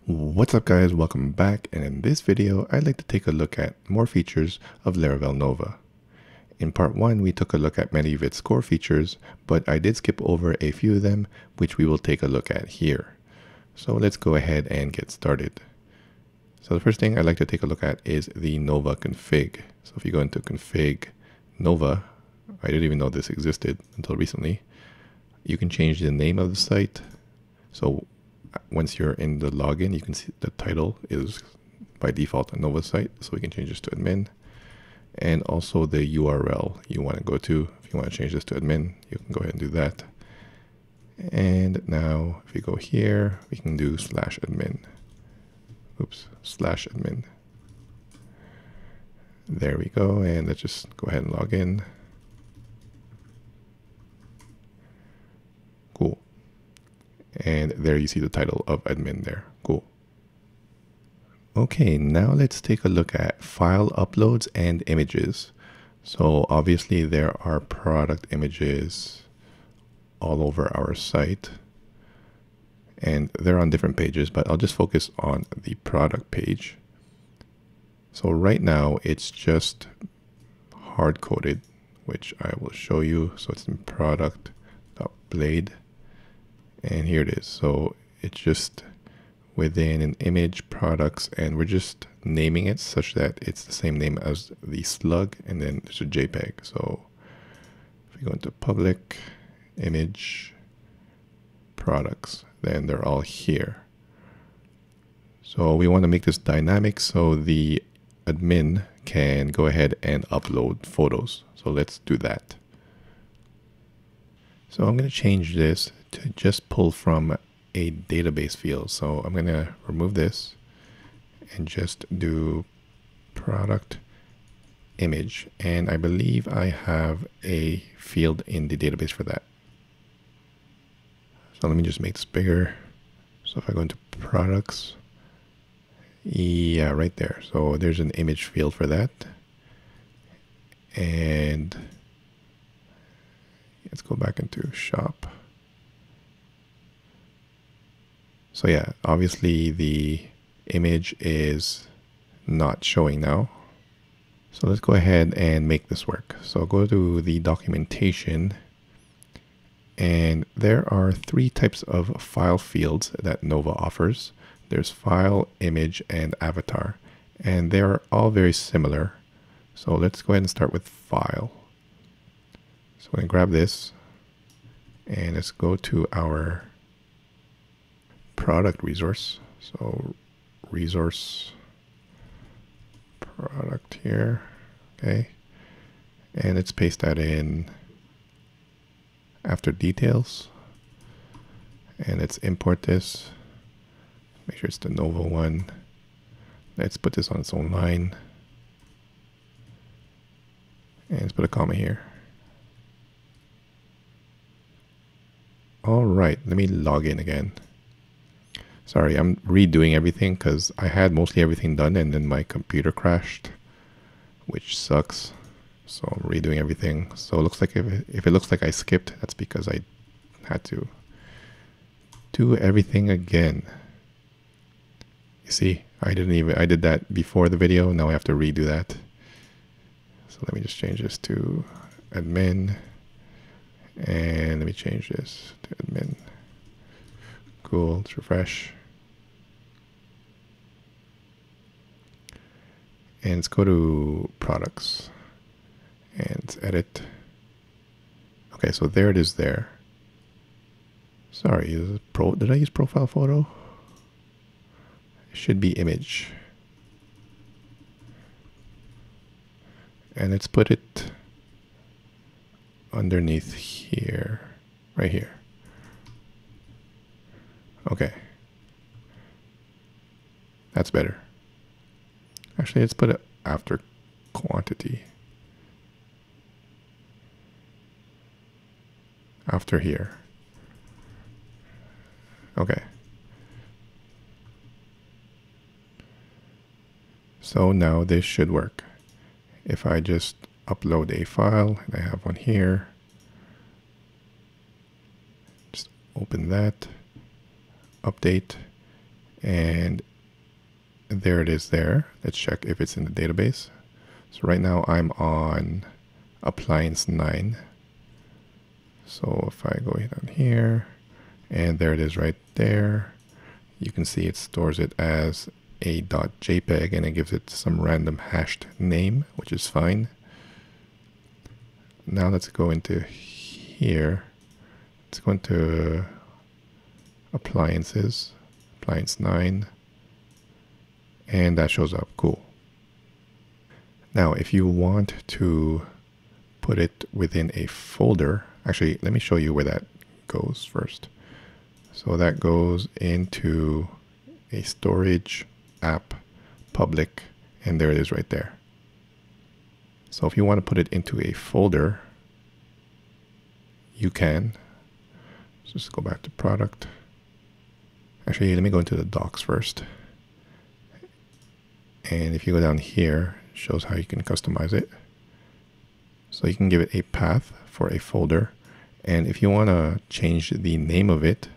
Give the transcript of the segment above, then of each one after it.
What's up guys, welcome back, and in this video I'd like to take a look at more features of Laravel Nova. In part 1 we took a look at many of its core features, but I did skip over a few of them which we will take a look at here. So let's go ahead and get started. So the first thing I'd like to take a look at is the Nova config. So if you go into config Nova, I didn't even know this existed until recently, you can change the name of the site. So once you're in the login, you can see the title is by default a Nova site, so we can change this to admin. And also the URL you want to go to. If you want to change this to admin, you can go ahead and do that. And now if you go here, we can do /admin. Oops, /admin. There we go, and let's just go ahead and log in. Cool. And there you see the title of admin there. Cool. Okay, now let's take a look at file uploads and images. So obviously there are product images all over our site, and they're on different pages, but I'll just focus on the product page. So right now it's just hard-coded, which I will show you. So it's in product.blade. And here it is. So it's just within an image products, and we're just naming it such that it's the same name as the slug, and then there's a JPEG. So if we go into public image products, then they're all here. So we want to make this dynamic so the admin can go ahead and upload photos. So let's do that. So I'm going to change this to just pull from a database field. So I'm going to remove this and just do product image. And I believe I have a field in the database for that. So let me just make this bigger. So if I go into products, yeah, right there. So there's an image field for that. And let's go back into shop. So yeah, obviously the image is not showing now. So let's go ahead and make this work. So go to the documentation, and there are 3 types of file fields that Nova offers. There's file, image, and avatar, and they're all very similar. So let's go ahead and start with file. So I'm going to grab this, and let's go to our product resource. So resource product here. Okay. And let's paste that in after details. And let's import this. Make sure it's the Nova one. Let's put this on its own line. And let's put a comma here. All right, let me log in again. Sorry, I'm redoing everything because I had mostly everything done and then my computer crashed, which sucks. So I'm redoing everything. So it looks like if it looks like I skipped, that's because I had to do everything again. You see, I did that before the video. Now I have to redo that. So let me just change this to admin. And let me change this to admin. Cool, let's refresh. And let's go to products and let's edit. Okay, so there it is there. Sorry, did I use profile photo? It should be image. And let's put it underneath here, right here. Okay. That's better. Actually, let's put it after quantity. After here. Okay. So now this should work. If I just upload a file, and I have one here, just open that, update, And there it is there. Let's check if it's in the database. So right now I'm on appliance 9. So if I go down here, and there it is right there, you can see it stores it as a .jpeg and it gives it some random hashed name, which is fine. Now let's go into here. Let's go into appliances, appliance 9, and that shows up. Cool. Now, if you want to put it within a folder, actually, let me show you where that goes first. So that goes into a storage app, public, and there it is right there. So if you want to put it into a folder, you can. Let's just go back to product. Actually, let me go into the docs first. And if you go down here, it shows how you can customize it. So you can give it a path for a folder. And if you want to change the name of it,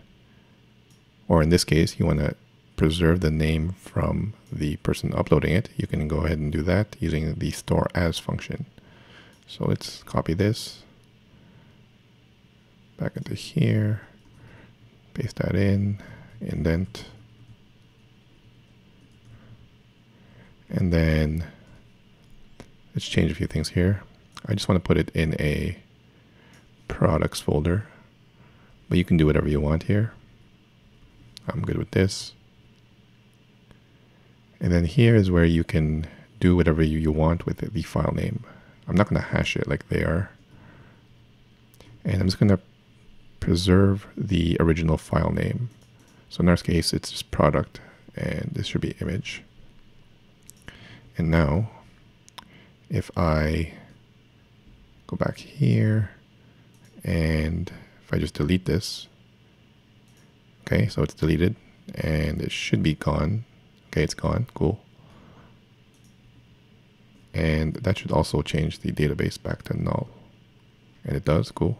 or in this case, you want to preserve the name from the person uploading it, you can go ahead and do that using the store as function. So let's copy this back into here, paste that in, indent, and then let's change a few things here. I just want to put it in a products folder, but you can do whatever you want here. I'm good with this. And then here is where you can do whatever you want with the file name. I'm not going to hash it like they are. And I'm just going to preserve the original file name. So in our case, it's just product, and this should be image. And now, if I go back here, and if I just delete this, okay, so it's deleted, and it should be gone. Okay, it's gone, cool. And that should also change the database back to null. And it does, cool.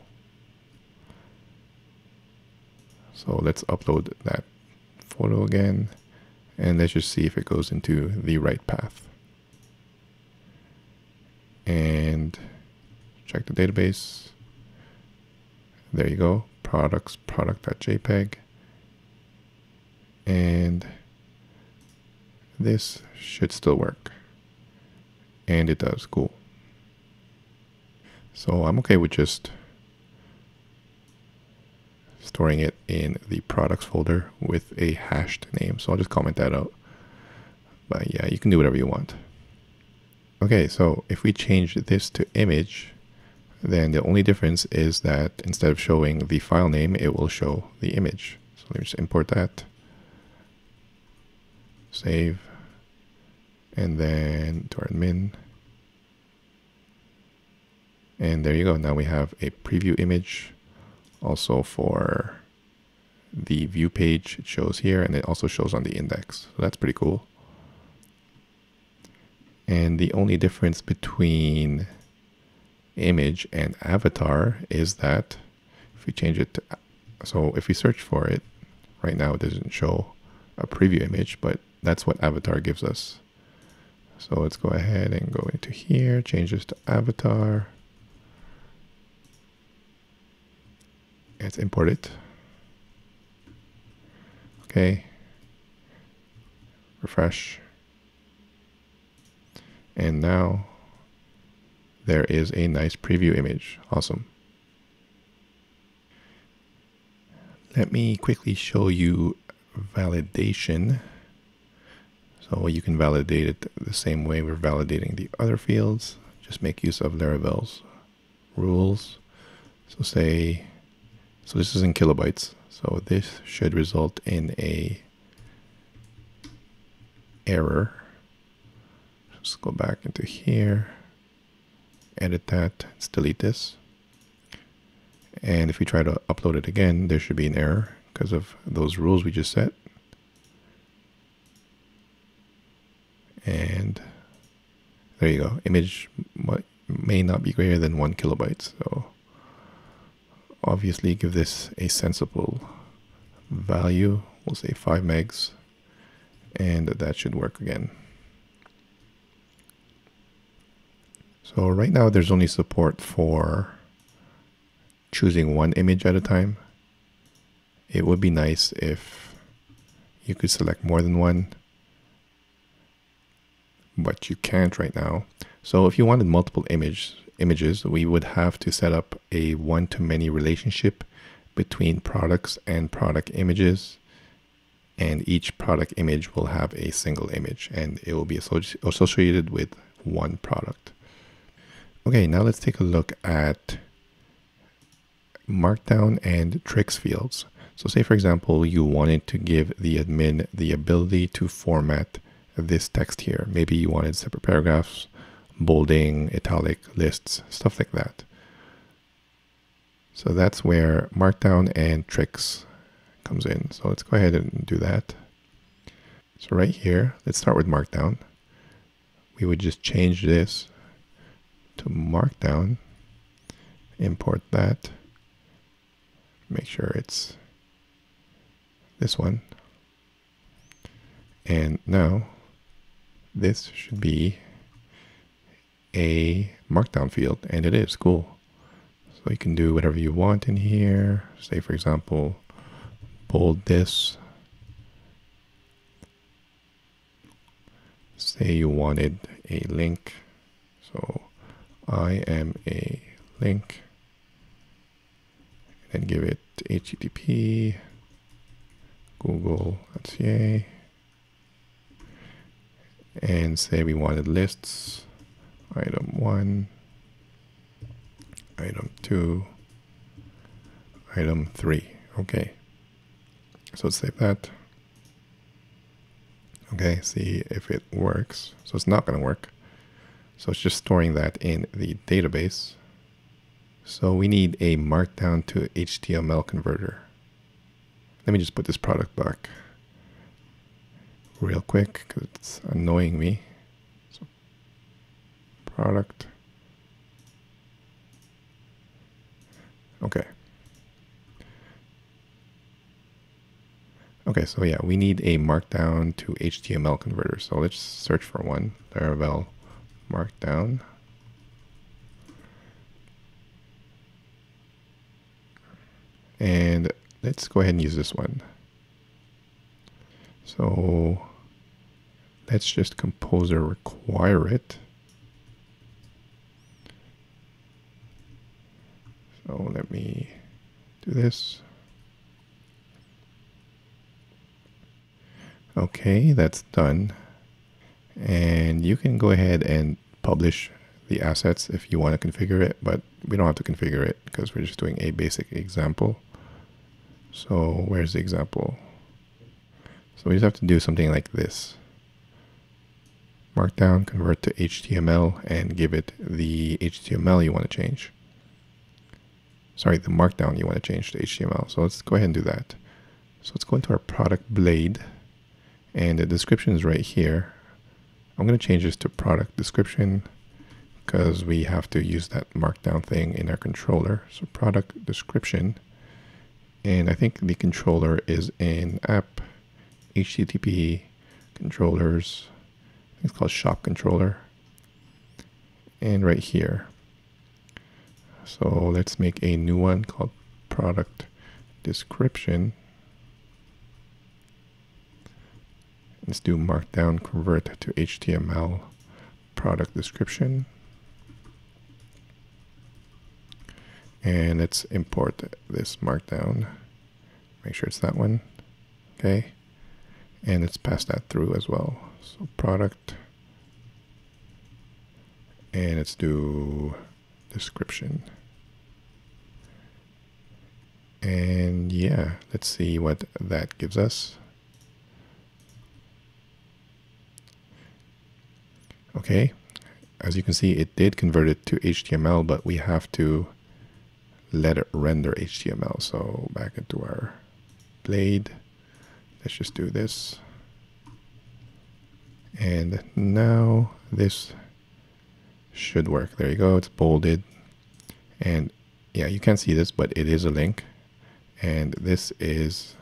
So let's upload that photo again, and let's just see if it goes into the right path. And check the database. There you go, products, product.jpg. And this should still work. And it does, cool. So I'm okay with just storing it in the products folder with a hashed name. So I'll just comment that out. But yeah, you can do whatever you want. Okay, so if we change this to image, then the only difference is that instead of showing the file name, it will show the image. So let me just import that. Save. And then to our admin. And there you go. Now we have a preview image. Also for the view page, it shows here, and it also shows on the index. So that's pretty cool. And the only difference between image and avatar is that if we change it to, so if we search for it, right now it doesn't show a preview image, but that's what avatar gives us. So let's go ahead and go into here, change this to avatar. Let's import it. Okay. Refresh. And now there is a nice preview image. Awesome. Let me quickly show you validation. So you can validate it the same way we're validating the other fields. Just make use of Laravel's rules. So say, so this is in kilobytes. So this should result in a error. Just go back into here, edit that, let's delete this. And if we try to upload it again, there should be an error because of those rules we just set. And there you go. Image may not be greater than 1 kilobyte. So obviously give this a sensible value. We'll say 5 megs. and that should work again. So right now there's only support for choosing one image at a time. It would be nice if you could select more than one, but you can't right now. So if you wanted multiple images, we would have to set up a one-to-many relationship between products and product images, and each product image will have a single image and it will be associated with one product. Okay, now let's take a look at Markdown and tricks fields. So say, for example, you wanted to give the admin the ability to format this text here. Maybe you wanted separate paragraphs, bolding, italic, lists, stuff like that. So that's where Markdown and tricks comes in. So let's go ahead and do that. So right here, let's start with Markdown. We would just change this to Markdown, import that, make sure it's this one. And now this should be a Markdown field, and it is cool. So you can do whatever you want in here. Say, for example, bold this. Say you wanted a link. So I am a link, and give it http google.ca, and say we wanted lists, item 1, item 2, item 3. Okay, so let's save that. Okay, see if it works. So it's not going to work. So it's just storing that in the database. So we need a Markdown to HTML converter. Let me just put this product back real quick because it's annoying me. So product. Okay. Okay, so yeah, we need a Markdown to HTML converter. So let's search for one. Laravel Markdown. And let's go ahead and use this one. So let's just composer require it. So let me do this. Okay, that's done. And you can go ahead and publish the assets if you want to configure it, but we don't have to configure it because we're just doing a basic example. So where's the example? So we just have to do something like this. Markdown, convert to HTML, and give it the HTML you want to change. Sorry, the Markdown you want to change to HTML. So let's go ahead and do that. So let's go into our product blade, and the description is right here. I'm going to change this to product description because we have to use that Markdown thing in our controller. So product description. And I think the controller is in app, HTTP controllers. I think it's called shop controller. And right here. So let's make a new one called product description. Let's do Markdown convert to HTML product description. And let's import this Markdown. Make sure it's that one. Okay. And let's pass that through as well. So product. And let's do description. And yeah, let's see what that gives us. Okay. As you can see, it did convert it to HTML, but we have to let it render HTML. So back into our blade, let's just do this. And now this should work. There you go. It's bolded. And yeah, you can't see this, but it is a link. And this is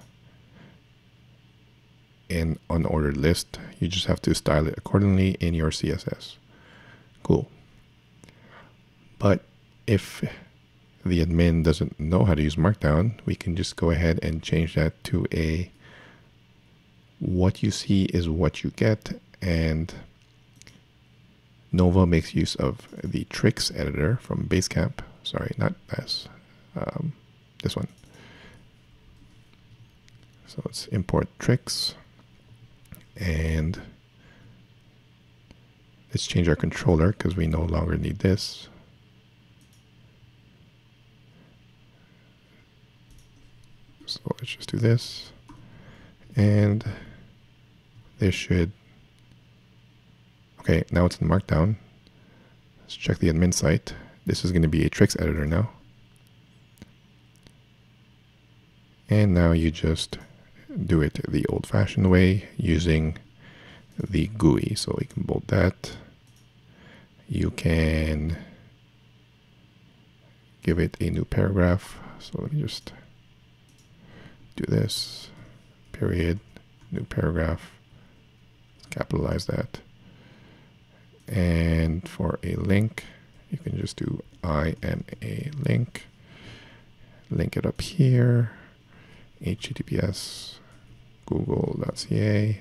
an unordered list. You just have to style it accordingly in your CSS. Cool. But if the admin doesn't know how to use Markdown, we can just go ahead and change that to a what you see is what you get, and Nova makes use of the tricks editor from Basecamp. Sorry, not this, this one. So let's import tricks, and let's change our controller because we no longer need this. So let's just do this, and this should, okay, now it's in Markdown. Let's check the admin site. This is going to be a tricks editor now. And now you just do it the old-fashioned way using the GUI. So we can bold that. You can give it a new paragraph. So let me just do this, period, new paragraph, capitalize that. And for a link, you can just do I am a link, link it up here, https google.ca,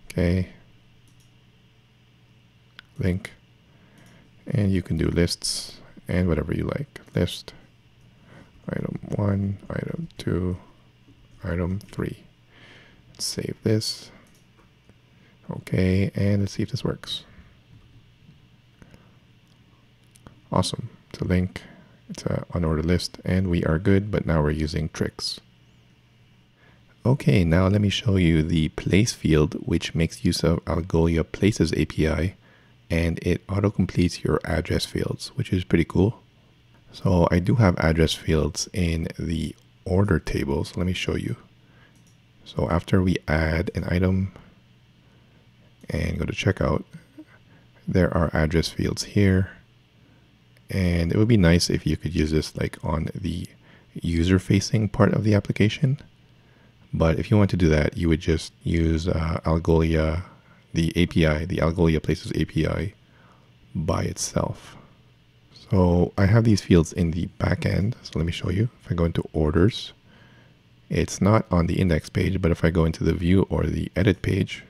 okay, link, and you can do lists and whatever you like. List, item 1, item 2, item 3. Let's save this. Okay, and let's see if this works. Awesome. It's a link, it's an unordered list, and we are good, but now we're using tricks. Okay, now let me show you the place field, which makes use of Algolia Places API, and it autocompletes your address fields, which is pretty cool. So I do have address fields in the order table, so let me show you. So after we add an item and go to checkout, there are address fields here. And it would be nice if you could use this like on the user facing part of the application. But if you want to do that, you would just use Algolia, the API, the Algolia Places API by itself. So I have these fields in the backend. So let me show you. If I go into orders, it's not on the index page, but if I go into the view or the edit page,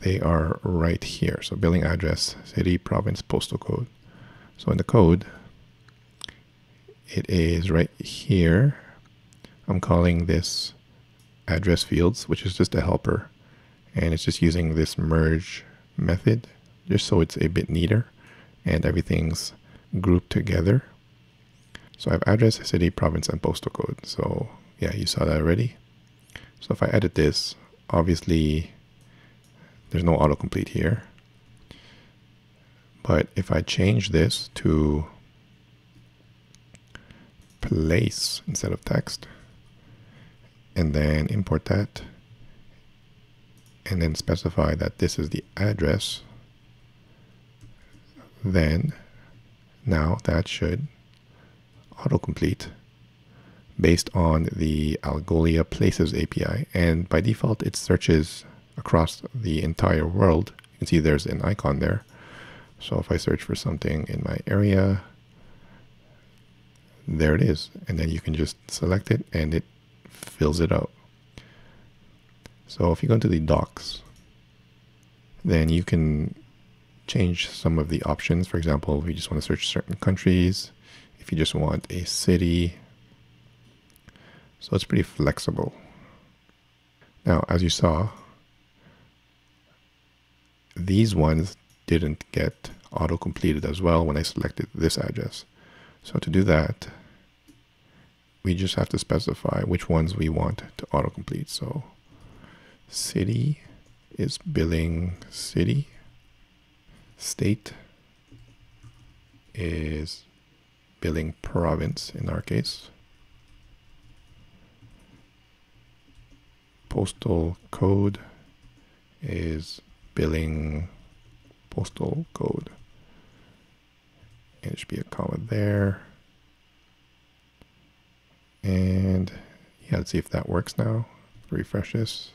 they are right here. So billing address, city, province, postal code. So in the code, it is right here. I'm calling this address fields, which is just a helper. And it's just using this merge method, just so it's a bit neater and everything's grouped together. So I have address, city, province, and postal code. So yeah, you saw that already. So if I edit this, obviously there's no autocomplete here. But if I change this to place instead of text, and then import that, and then specify that this is the address, then now that should autocomplete based on the Algolia Places API. And by default, it searches across the entire world. You can see there's an icon there. So if I search for something in my area, there it is. And then you can just select it and it fills it out. So if you go into the docs, then you can change some of the options. For example, if you just want to search certain countries, if you just want a city. So it's pretty flexible. Now, as you saw, these ones didn't get auto-completed as well when I selected this address. So to do that, we just have to specify which ones we want to autocomplete. So city is billing city. State is billing province in our case. Postal code is billing postal code. And it should be a comma there. And yeah, let's see if that works now. refresh this.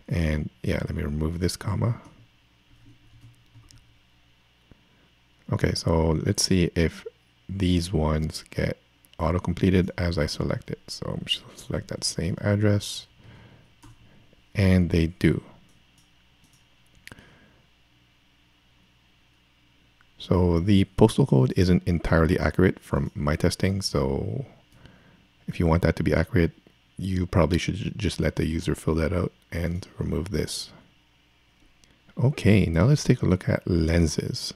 And yeah, let me remove this comma. Okay, so let's see if these ones get auto-completed as I select it. So I'm just select that same address, and they do. So the postal code isn't entirely accurate from my testing. So if you want that to be accurate, you probably should just let the user fill that out and remove this. Okay, now let's take a look at lenses.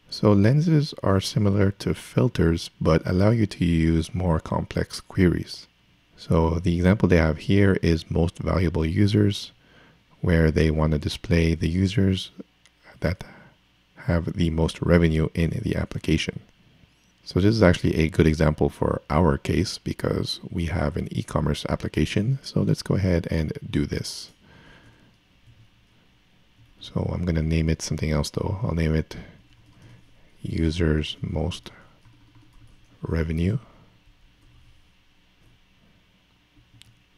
So lenses are similar to filters, but allow you to use more complex queries. So the example they have here is most valuable users, where they want to display the users that have the most revenue in the application. So this is actually a good example for our case because we have an e-commerce application. So let's go ahead and do this. So I'm going to name it something else though. I'll name it users most revenue.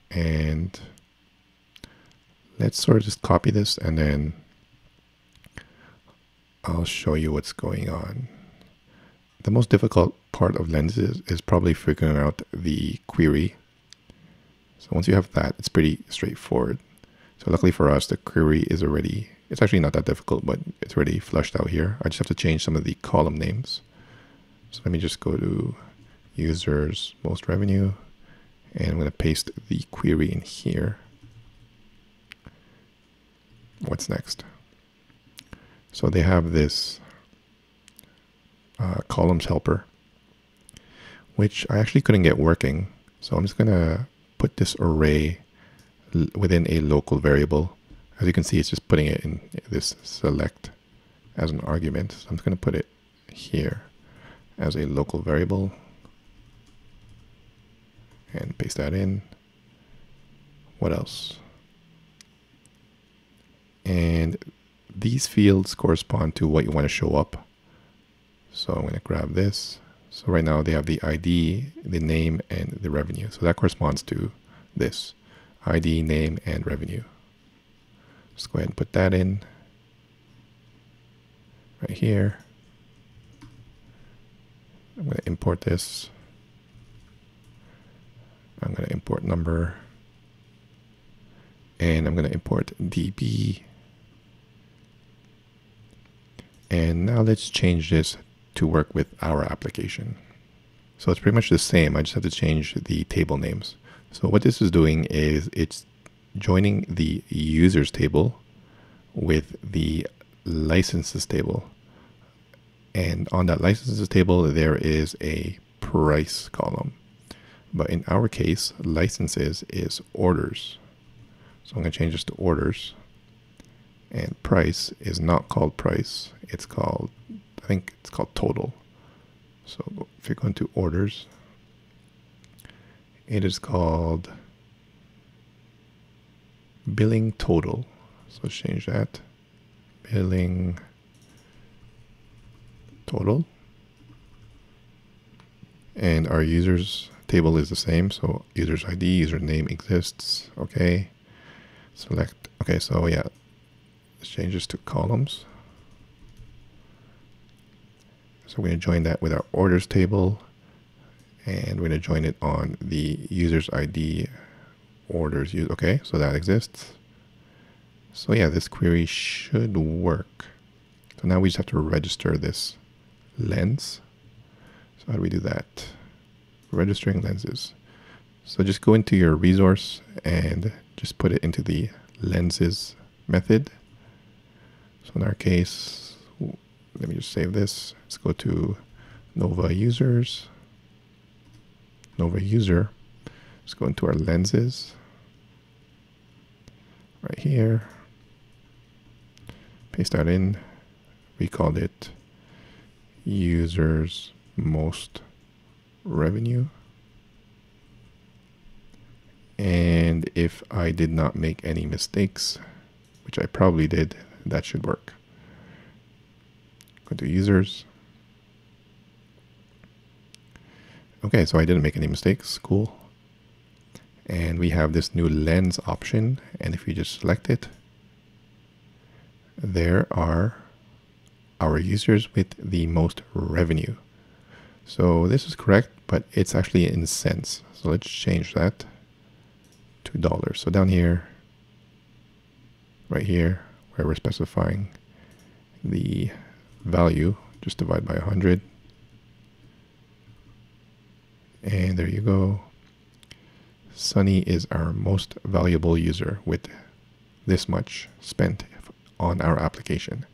And let's sort of just copy this and then I'll show you what's going on. The most difficult part of lenses is probably figuring out the query. So once you have that, it's pretty straightforward. So luckily for us, the query is already, it's actually not that difficult, but it's already flushed out here. I just have to change some of the column names. So let me just go to users most revenue, and I'm going to paste the query in here. What's next? So they have this columns helper, which I actually couldn't get working. So I'm just going to put this array within a local variable. As you can see, it's just putting it in this select as an argument. So I'm just going to put it here as a local variable and paste that in. What else? And these fields correspond to what you want to show up. So I'm going to grab this. So right now they have the ID, the name, and the revenue. So that corresponds to this ID, name, and revenue. Let's go ahead and put that in right here. I'm going to import this. I'm going to import number. And I'm going to import DB. And now let's change this to work with our application. So it's pretty much the same. I just have to change the table names. So what this is doing is it's joining the users table with the licenses table. And on that licenses table, there is a price column. But in our case, licenses is orders. So I'm going to change this to orders. And price is not called price. It's called, I think it's called total. So if you go into orders, it is called billing total. So let's change that. Billing total. And our users table is the same. So users ID, user name exists. Okay. Select. Okay. So yeah, let's change this to columns. So we're going to join that with our orders table, and we're going to join it on the user's ID orders. Okay, so that exists. So yeah, this query should work. So now we just have to register this lens. So how do we do that? Registering lenses. So just go into your resource and just put it into the lenses method. So in our case, let me just save this. Let's go to Nova users. Nova user. Let's go into our lenses. Right here. Paste that in. We called it users most revenue. And if I did not make any mistakes, which I probably did, that should work. Go to users. Okay, so I didn't make any mistakes. Cool. And we have this new lens option. And if we just select it, there are our users with the most revenue. So this is correct, but it's actually in cents. So let's change that to dollars. So down here, right here, where we're specifying the value, just divide by 100. And there you go. Sunny is our most valuable user with this much spent on our application.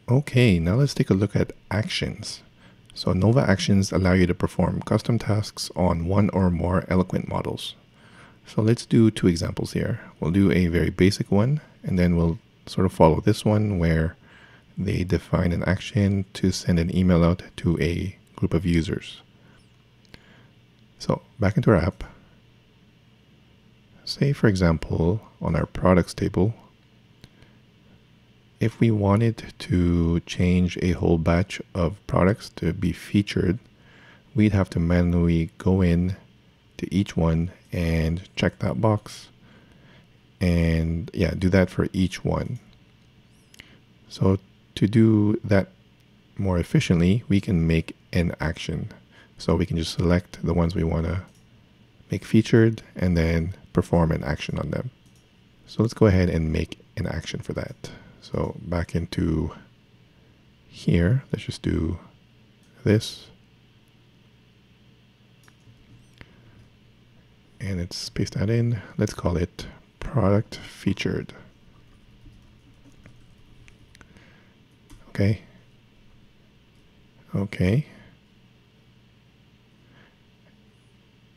Okay, now let's take a look at actions. So Nova Actions allow you to perform custom tasks on one or more Eloquent models. So let's do 2 examples here. We'll do a very basic one, and then we'll sort of follow this one where they define an action to send an email out to a group of users. So back into our app. Say, for example, on our products table, if we wanted to change a whole batch of products to be featured, we'd have to manually go in to each one and check that box. And yeah, do that for each one. So to do that more efficiently, we can make an action. So we can just select the ones we want to make featured and then perform an action on them. So let's go ahead and make an action for that. So back into here, let's just do this. And let's paste that in. Let's call it product featured. Okay. Okay.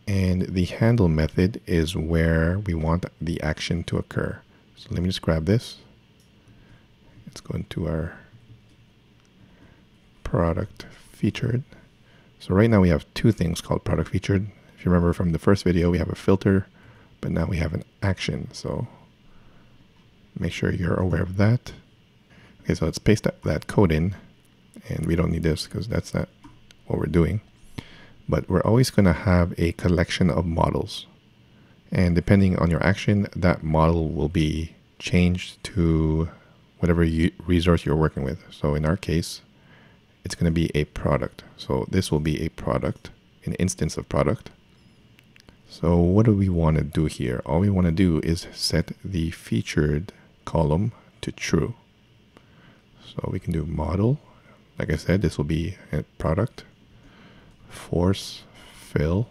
And the handle method is where we want the action to occur. So let me just grab this. Let's go into our product featured. So right now we have 2 things called product featured. If you remember from the first video, we have a filter, but now we have an action. So make sure you're aware of that. Okay, so let's paste that code in, and we don't need this because that's not what we're doing. But we're always going to have a collection of models. And depending on your action, that model will be changed to whatever resource you're working with. So in our case, it's going to be a product. So this will be a product, an instance of product. So what do we want to do here? All we want to do is set the featured column to true. So we can do model. Like I said, this will be a product. Force fill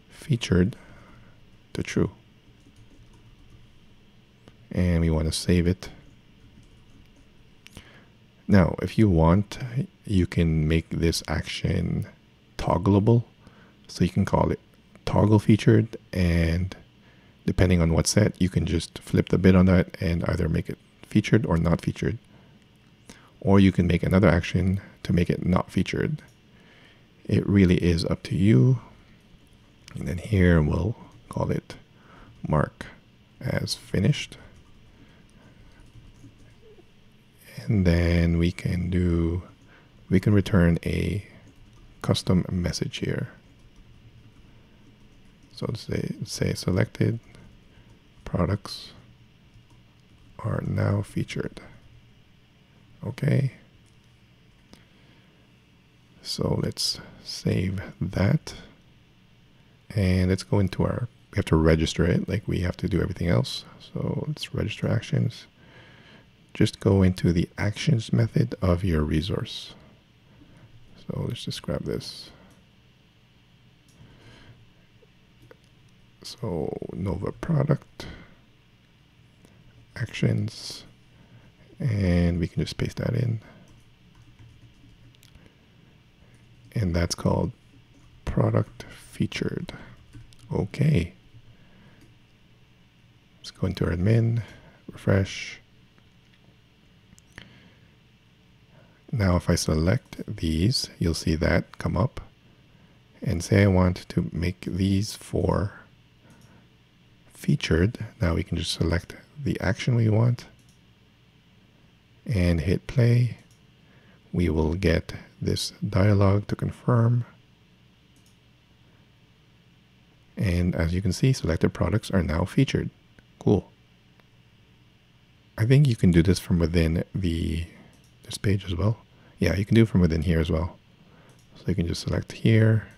featured to true. And we want to save it. Now, if you want, you can make this action toggleable. So you can call it toggle featured, and depending on what's set, you can just flip the bit on that and either make it featured or not featured. Or you can make another action to make it not featured. It really is up to you. And then here we'll call it mark as finished. And then we can return a custom message here. So let's say selected products are now featured. Okay. So let's save that. And let's go into we have to register it like we have to do everything else. So let's register actions. Just go into the actions method of your resource. So let's just grab this. So Nova product actions, and we can just paste that in. And that's called product featured. Okay. Let's go into our admin, refresh. Now if I select these, you'll see that come up. And say I want to make these for featured. Now we can just select the action we want and hit play. We will get this dialog to confirm. And as you can see, selected products are now featured. Cool. I think you can do this from within this page as well. Yeah, you can do it from within here as well. So you can just select here.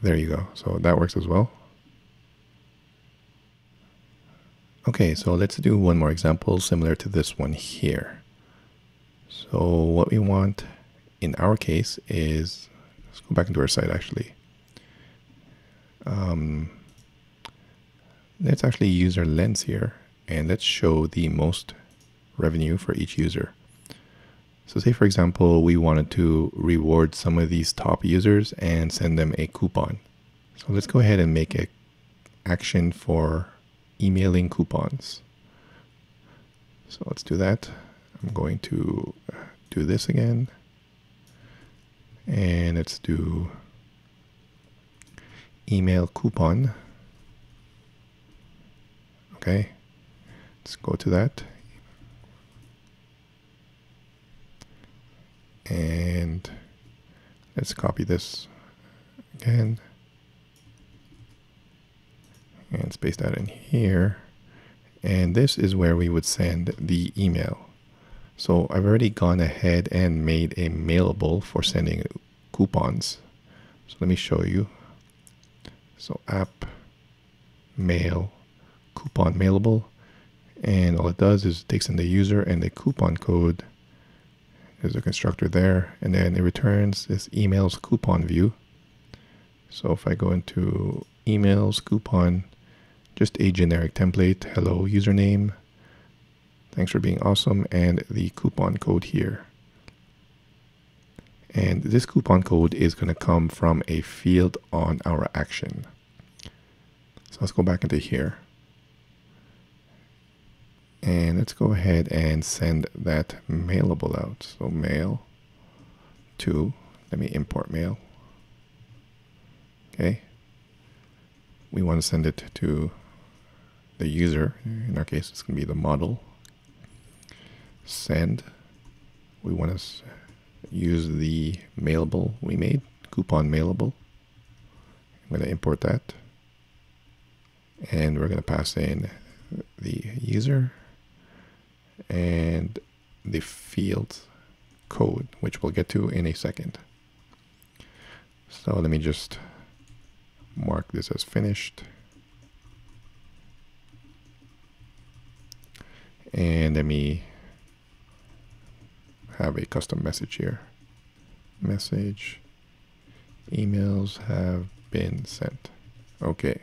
There you go. So that works as well. Okay, so let's do one more example similar to this one here. So what we want in our case is, let's go back into our site actually. Let's actually use our lens here and let's show the most revenue for each user. So say for example, we wanted to reward some of these top users and send them a coupon. So let's go ahead and make an action for emailing coupons. So let's do that. I'm going to do this again. And let's do email coupon. Okay, let's go to that. And let's copy this again. And let's paste that in here. And this is where we would send the email. So I've already gone ahead and made a mailable for sending coupons. So let me show you. So app, mail, coupon mailable. And all it does is it takes in the user and the coupon code. There's a constructor there. And then it returns this emails coupon view. So if I go into emails, coupon, just a generic template, hello username, thanks for being awesome, and the coupon code here. And this coupon code is going to come from a field on our action. So let's go back into here. And let's go ahead and send that mailable out. So mail to, let me import mail. Okay. We want to send it to the user. In our case, it's going to be the model. Send. We want to use the mailable we made, coupon mailable. I'm going to import that. And we're going to pass in the user and the field code, which we'll get to in a second. So let me just mark this as finished. And let me have a custom message here. Message, emails have been sent. Okay.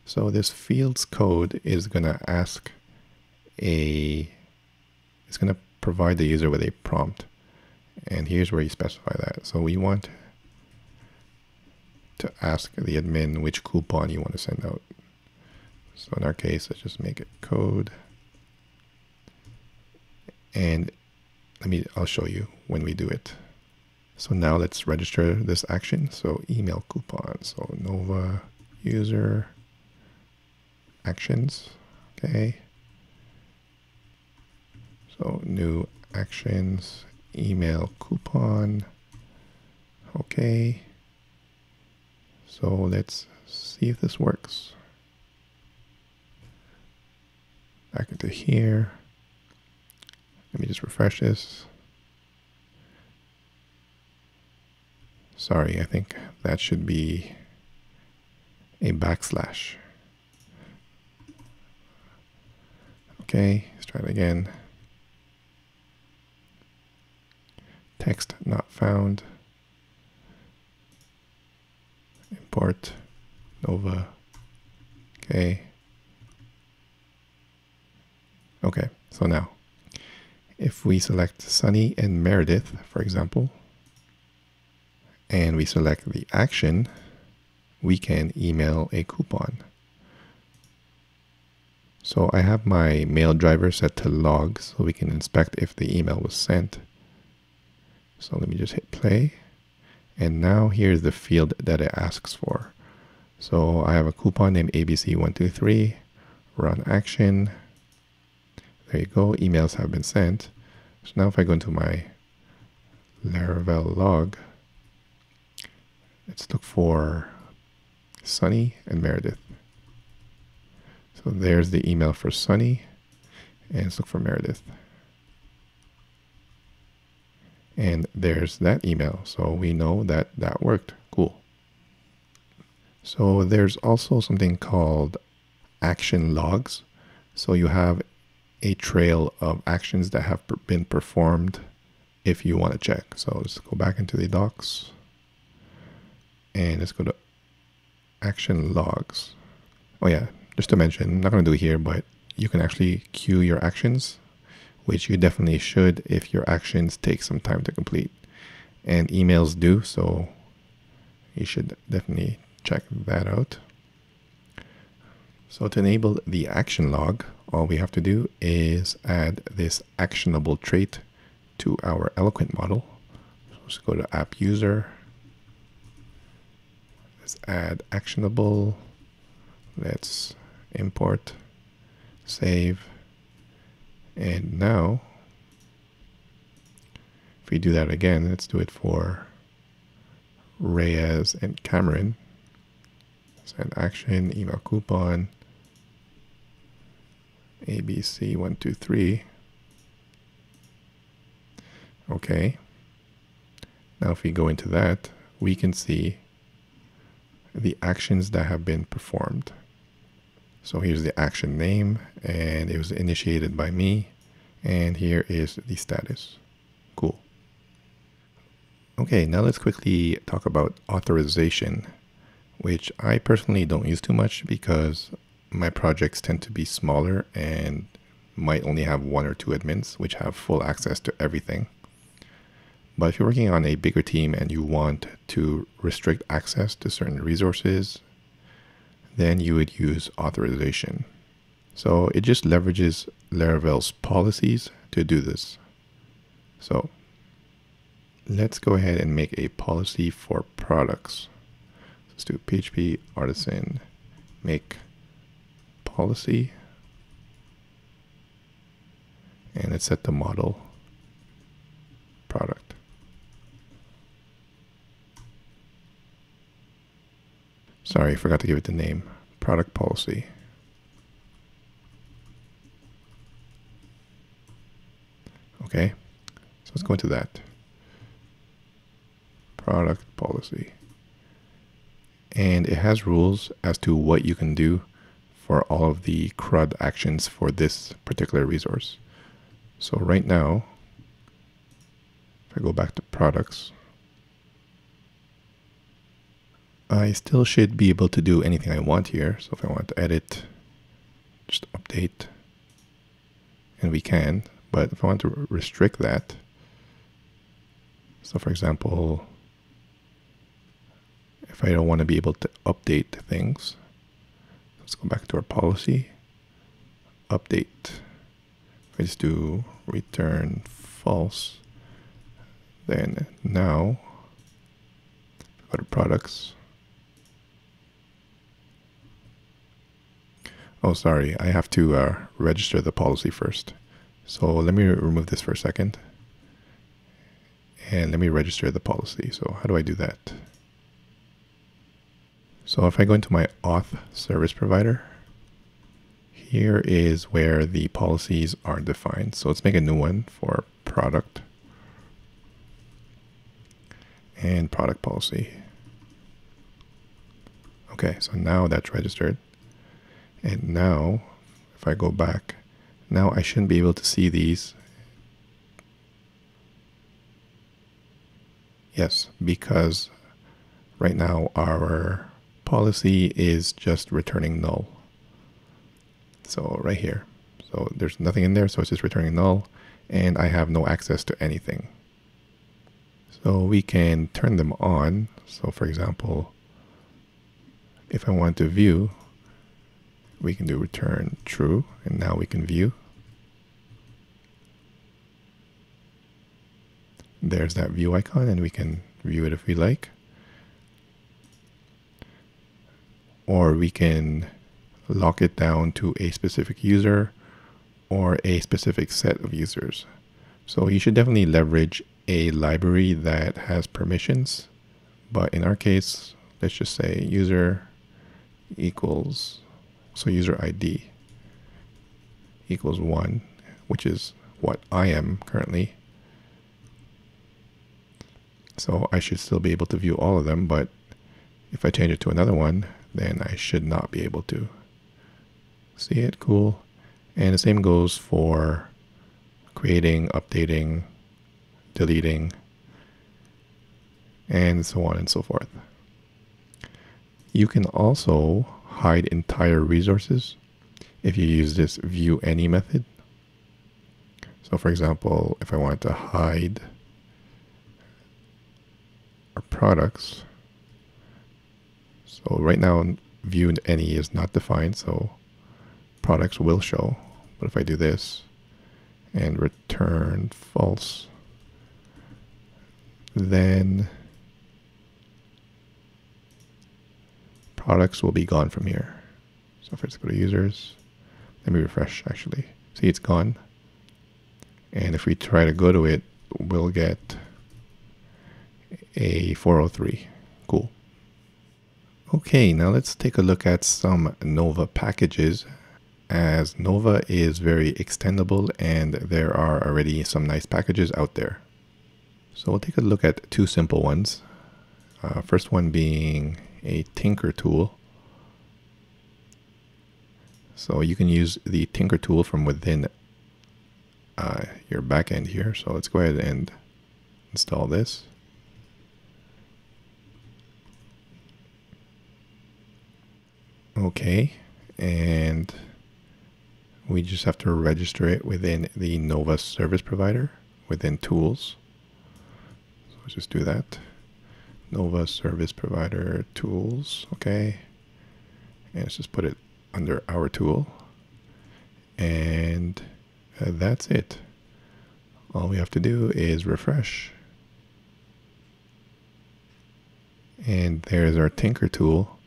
So this field's code is going to ask it's going to provide the user with a prompt. And here's where you specify that. So we want to ask the admin which coupon you want to send out. So in our case, let's just make it code. And I'll show you when we do it. So now let's register this action. So email coupon. So Nova user actions. Okay. So new actions, email coupon. Okay. So let's see if this works. Back into here. Let me just refresh this. Sorry, I think that should be a backslash. Okay, let's try it again. Text not found. Import Nova. Okay. Okay, so now if we select Sunny and Meredith, for example, and we select the action, we can email a coupon. So I have my mail driver set to log so we can inspect if the email was sent. So let me just hit play. And now here's the field that it asks for. So I have a coupon named ABC123, run action. There you go, emails have been sent. So now if I go into my Laravel log, let's look for Sunny and Meredith. So there's the email for Sunny, and let's look for Meredith. And there's that email. So we know that that worked. Cool. So there's also something called action logs. So you have a trail of actions that have been performed if you want to check. So let's go back into the docs and let's go to action logs. Oh yeah, just to mention, I'm not going to do it here, but you can actually queue your actions, which you definitely should if your actions take some time to complete. And emails do, so you should definitely check that out. So to enable the action log, all we have to do is add this actionable trait to our Eloquent model. So let's go to app user. Let's add actionable. Let's import, save. And now, if we do that again, let's do it for Reyes and Cameron. Send action, email coupon, ABC123. Okay. Now if we go into that, we can see the actions that have been performed. So here's the action name, and it was initiated by me. And here is the status. Cool. Okay, now let's quickly talk about authorization, which I personally don't use too much because my projects tend to be smaller and might only have 1 or 2 admins, which have full access to everything. But if you're working on a bigger team and you want to restrict access to certain resources, then you would use authorization. So it just leverages Laravel's policies to do this. So let's go ahead and make a policy for products. Let's do PHP artisan make policy, and let's set the model product. Sorry, I forgot to give it the name. Product policy. Okay, so let's go into that. Product policy. And it has rules as to what you can do for all of the CRUD actions for this particular resource. So right now, if I go back to products, I still should be able to do anything I want here. So if I want to edit, just update, and we can. But if I want to restrict that, so for example, if I don't want to be able to update things, let's go back to our policy, update. I just do return false. Then now, go to products. Oh, sorry, I have to register the policy first. So let me remove this for a second. And let me register the policy. So how do I do that? So if I go into my auth service provider, here is where the policies are defined. So let's make a new one for product and product policy. Okay, so now that's registered. And now if I go back, now I shouldn't be able to see these. Yes, because right now our policy is just returning null. So right here. So there's nothing in there, so it's just returning null, and I have no access to anything. So we can turn them on. So for example, if I want to view, we can do return true, and now we can view. There's that view icon, and we can view it if we like. Or we can lock it down to a specific user or a specific set of users. So you should definitely leverage a library that has permissions. But in our case, let's just say user equals, so user ID equals 1, which is what I am currently. So I should still be able to view all of them, but if I change it to another one, then I should not be able to see it. Cool. And the same goes for creating, updating, deleting, and so on and so forth. You can also hide entire resources if you use this view any method. So for example, if I wanted to hide our products, so right now view any is not defined, so products will show. But if I do this and return false, then products will be gone from here. So if I just go to users, let me refresh actually. See, it's gone. And if we try to go to it, we'll get a 403. Cool. Okay, now let's take a look at some Nova packages, as Nova is very extendable and there are already some nice packages out there. So we'll take a look at two simple ones. First one being a Tinker tool. So you can use the Tinker tool from within your backend here. So let's go ahead and install this. Okay, and we just have to register it within the Nova service provider within tools. So let's just do that. Nova service provider tools. Okay, and let's just put it under our tool, and that's it. All we have to do is refresh, and there's our Tinker tool,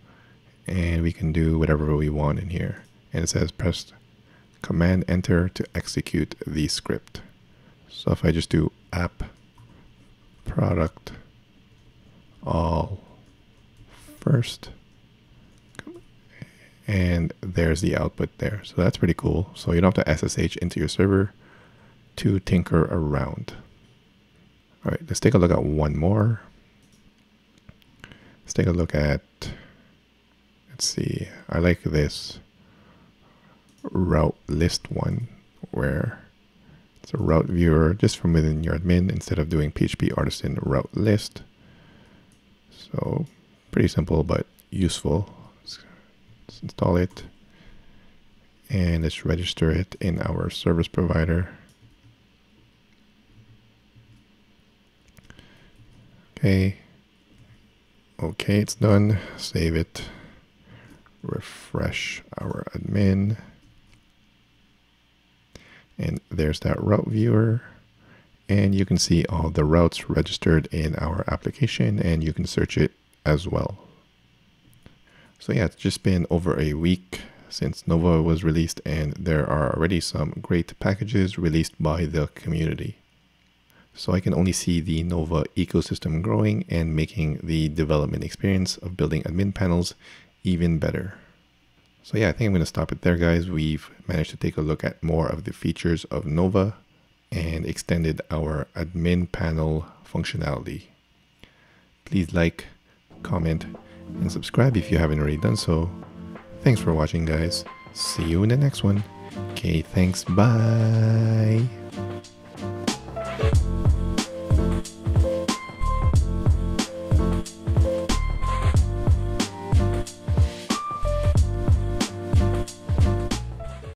and we can do whatever we want in here. And it says press Command Enter to execute the script. So if I just do app product all first, and there's the output there. So that's pretty cool. So you don't have to SSH into your server to tinker around. All right, let's take a look at one more. Let's take a look at, let's see, I like this route list one, where it's a route viewer just from within your admin instead of doing PHP artisan route list. So pretty simple but useful. Let's install it and let's register it in our service provider. Okay, it's done. Save it, refresh our admin, and there's that route viewer, and you can see all the routes registered in our application, and you can search it as well. So yeah, it's just been over a week since Nova was released, and there are already some great packages released by the community. So I can only see the Nova ecosystem growing and making the development experience of building admin panels even better. So yeah, I think I'm going to stop it there, guys. We've managed to take a look at more of the features of Nova and extended our admin panel functionality. Please like, comment, and subscribe if you haven't already done so. Thanks for watching, guys. See you in the next one. Okay, thanks. Bye.